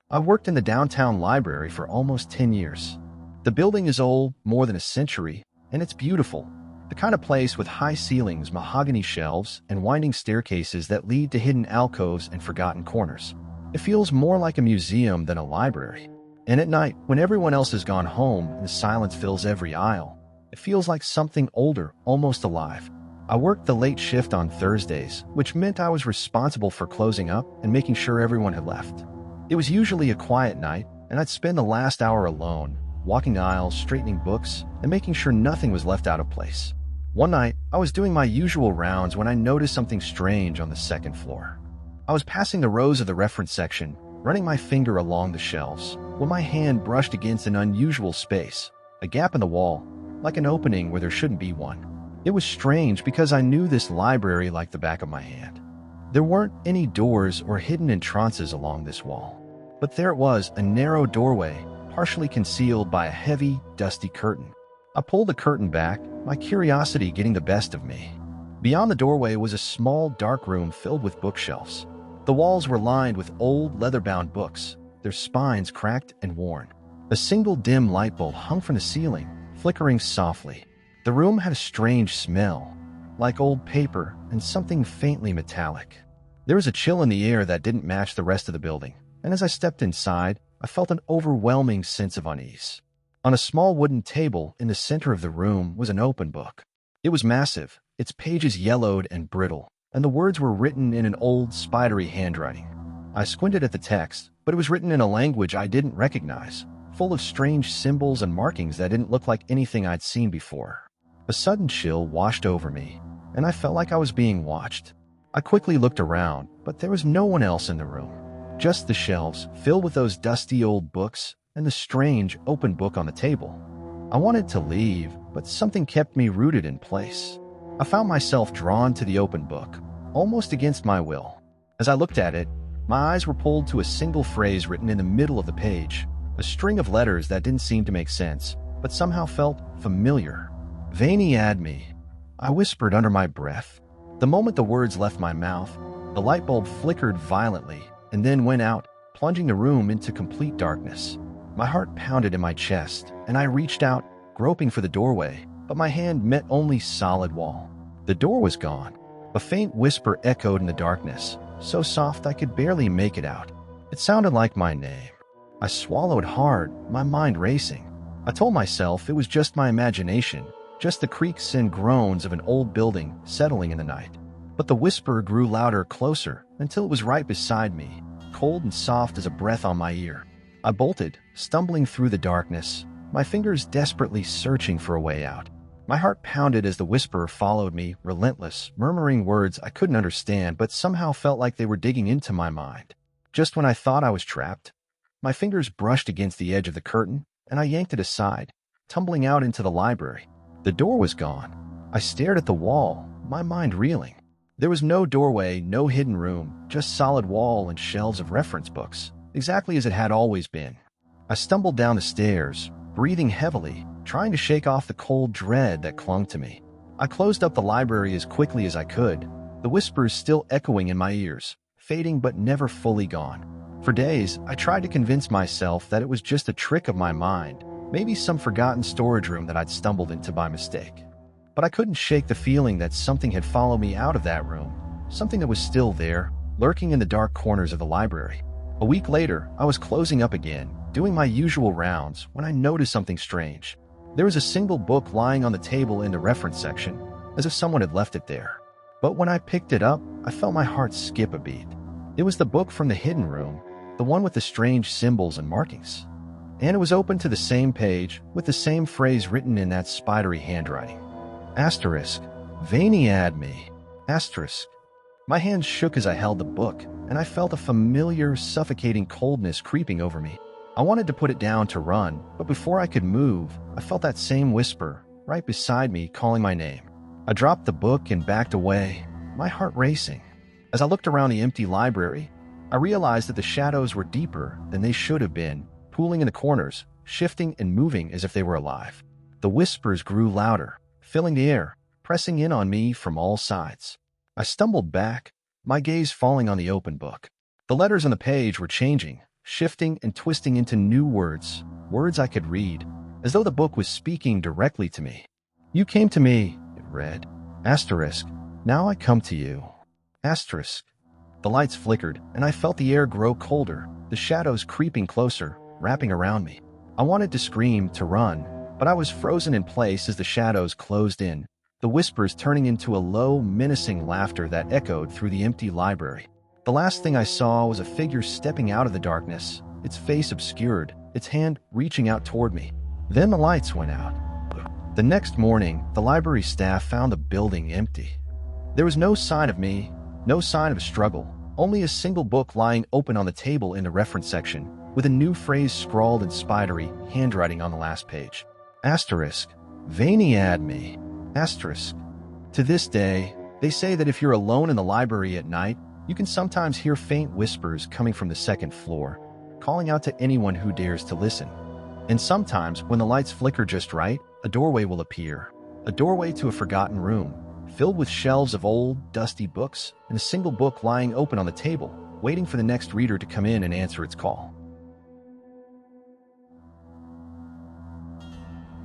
I've worked in the downtown library for almost 10 years. The building is old, more than a century, and it's beautiful. The kind of place with high ceilings, mahogany shelves, and winding staircases that lead to hidden alcoves and forgotten corners. It feels more like a museum than a library. And at night, when everyone else has gone home and the silence fills every aisle, it feels like something older, almost alive. I worked the late shift on Thursdays, which meant I was responsible for closing up and making sure everyone had left. It was usually a quiet night, and I'd spend the last hour alone, walking aisles, straightening books, and making sure nothing was left out of place. One night, I was doing my usual rounds when I noticed something strange on the second floor. I was passing the rows of the reference section, running my finger along the shelves, when my hand brushed against an unusual space, a gap in the wall, like an opening where there shouldn't be one. It was strange because I knew this library like the back of my hand. There weren't any doors or hidden entrances along this wall, but there it was, a narrow doorway, partially concealed by a heavy, dusty curtain. I pulled the curtain back, my curiosity getting the best of me. Beyond the doorway was a small, dark room filled with bookshelves. The walls were lined with old, leather-bound books, their spines cracked and worn. A single dim light bulb hung from the ceiling, flickering softly. The room had a strange smell, like old paper and something faintly metallic. There was a chill in the air that didn't match the rest of the building, and as I stepped inside, I felt an overwhelming sense of unease. On a small wooden table in the center of the room was an open book. It was massive, its pages yellowed and brittle, and the words were written in an old, spidery handwriting. I squinted at the text, but it was written in a language I didn't recognize, full of strange symbols and markings that didn't look like anything I'd seen before. A sudden chill washed over me, and I felt like I was being watched. I quickly looked around, but there was no one else in the room. Just the shelves, filled with those dusty old books, and the strange, open book on the table. I wanted to leave, but something kept me rooted in place. I found myself drawn to the open book, almost against my will. As I looked at it, my eyes were pulled to a single phrase written in the middle of the page, a string of letters that didn't seem to make sense, but somehow felt familiar. Veni ad me, I whispered under my breath. The moment the words left my mouth, the light bulb flickered violently and then went out, plunging the room into complete darkness. My heart pounded in my chest, and I reached out, groping for the doorway, but my hand met only solid wall. The door was gone. A faint whisper echoed in the darkness, so soft I could barely make it out. It sounded like my name. I swallowed hard, my mind racing. I told myself it was just my imagination, just the creaks and groans of an old building settling in the night. But the whisper grew louder, closer, until it was right beside me, cold and soft as a breath on my ear. I bolted, stumbling through the darkness, my fingers desperately searching for a way out. My heart pounded as the whisper followed me, relentless, murmuring words I couldn't understand but somehow felt like they were digging into my mind. Just when I thought I was trapped, my fingers brushed against the edge of the curtain, and I yanked it aside, tumbling out into the library. The door was gone. I stared at the wall, my mind reeling. There was no doorway, no hidden room, just solid wall and shelves of reference books, exactly as it had always been. I stumbled down the stairs, breathing heavily, trying to shake off the cold dread that clung to me. I closed up the library as quickly as I could, the whispers still echoing in my ears, fading but never fully gone. For days, I tried to convince myself that it was just a trick of my mind, maybe some forgotten storage room that I'd stumbled into by mistake. But I couldn't shake the feeling that something had followed me out of that room, something that was still there, lurking in the dark corners of the library. A week later, I was closing up again, doing my usual rounds, when I noticed something strange. There was a single book lying on the table in the reference section, as if someone had left it there. But when I picked it up, I felt my heart skip a beat. It was the book from the hidden room, the one with the strange symbols and markings. And it was open to the same page, with the same phrase written in that spidery handwriting. Asterisk, Veni ad me. Asterisk. My hands shook as I held the book, and I felt a familiar, suffocating coldness creeping over me. I wanted to put it down to run, but before I could move, I felt that same whisper, right beside me, calling my name. I dropped the book and backed away, my heart racing. As I looked around the empty library, I realized that the shadows were deeper than they should have been, pooling in the corners, shifting and moving as if they were alive. The whispers grew louder, filling the air, pressing in on me from all sides. I stumbled back, my gaze falling on the open book. The letters on the page were changing, shifting and twisting into new words, words I could read, as though the book was speaking directly to me. You came to me, it read. Asterisk. Now I come to you. Asterisk. The lights flickered, and I felt the air grow colder, the shadows creeping closer, wrapping around me. I wanted to scream, to run, but I was frozen in place as the shadows closed in, the whispers turning into a low, menacing laughter that echoed through the empty library. The last thing I saw was a figure stepping out of the darkness, its face obscured, its hand reaching out toward me. Then the lights went out. The next morning, the library staff found the building empty. There was no sign of me, no sign of a struggle, only a single book lying open on the table in the reference section, with a new phrase scrawled in spidery handwriting on the last page. Asterisk. Veni ad me. Asterisk. To this day, they say that if you're alone in the library at night, you can sometimes hear faint whispers coming from the second floor, calling out to anyone who dares to listen. And sometimes, when the lights flicker just right, a doorway will appear. A doorway to a forgotten room, filled with shelves of old, dusty books, and a single book lying open on the table, waiting for the next reader to come in and answer its call.